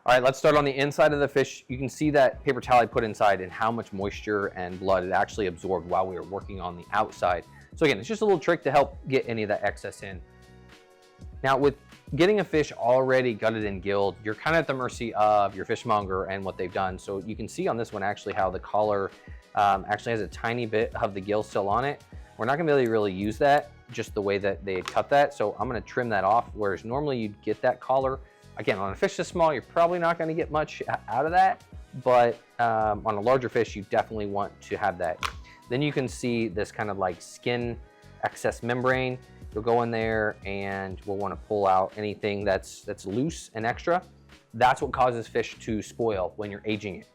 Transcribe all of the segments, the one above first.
All right, let's start on the inside of the fish. You can see that paper towel I put inside and how much moisture and blood it actually absorbed while we were working on the outside. So again, it's just a little trick to help get any of that excess in. Now with getting a fish already gutted and gilled, you're kind of at the mercy of your fishmonger and what they've done. So you can see on this one actually how the collar actually has a tiny bit of the gill still on it. We're not gonna really use that just the way that they cut that. So I'm gonna trim that off, whereas normally you'd get that collar. Again, on a fish this small, you're probably not gonna get much out of that, but on a larger fish, you definitely want to have that. Then you can see this kind of like skin excess membrane. You'll go in there and we'll wanna pull out anything that's loose and extra. That's what causes fish to spoil when you're aging it.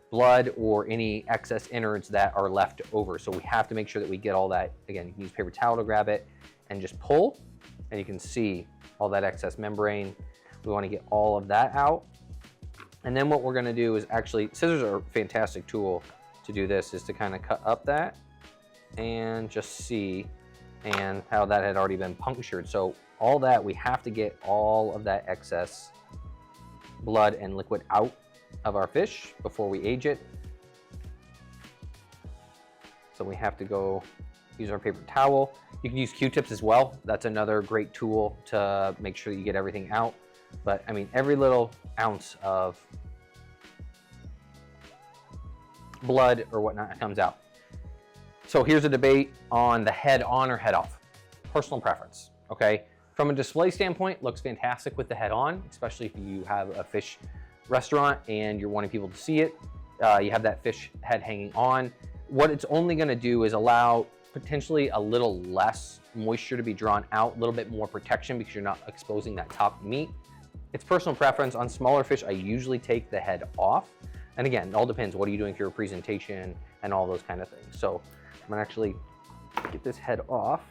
Blood or any excess innards that are left over. So we have to make sure that we get all that. Again, you can use paper towel to grab it and just pull, and you can see all that excess membrane. We want to get all of that out. And then what we're going to do is actually, scissors are a fantastic tool to do this, is to kind of cut up that and just see and how that had already been punctured. So all that, we have to get all of that excess blood and liquid out of our fish before we age it. So we have to go use our paper towel. You can use Q-tips as well. That's another great tool to make sure you get everything out. But I mean, every little ounce of blood or whatnot comes out. So here's a debate on the head on or head off. Personal preference, okay? From a display standpoint, looks fantastic with the head on, especially if you have a fish restaurant and you're wanting people to see it. You have that fish head hanging on. What it's only gonna do is allow potentially a little less moisture to be drawn out, a little bit more protection because you're not exposing that top meat. It's personal preference. On smaller fish, I usually take the head off. And again, it all depends. What are you doing for your presentation and all those kind of things. So I'm gonna actually get this head off.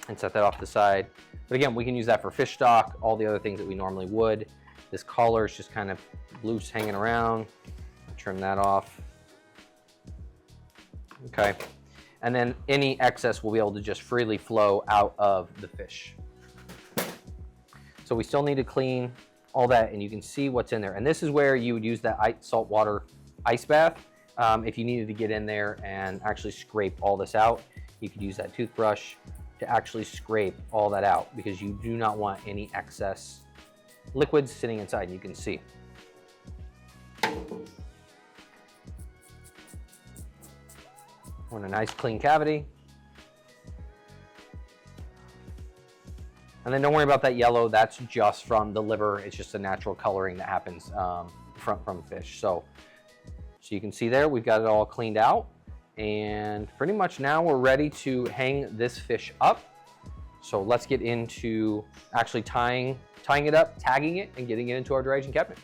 And set that off to the side. But again, we can use that for fish stock, all the other things that we normally would. This collar is just kind of loose hanging around. Trim that off. Okay. And then any excess will be able to just freely flow out of the fish. So we still need to clean all that, and you can see what's in there. And this is where you would use that saltwater ice bath. If you needed to get in there and actually scrape all this out, you could use that toothbrush to actually scrape all that out, because you do not want any excess liquids sitting inside, and you can see. Want a nice clean cavity. And then don't worry about that yellow, that's just from the liver. It's just a natural coloring that happens from fish. So you can see there, we've got it all cleaned out. And pretty much now we're ready to hang this fish up. So let's get into actually tying it up, tagging it, and getting it into our dry aging cabinet.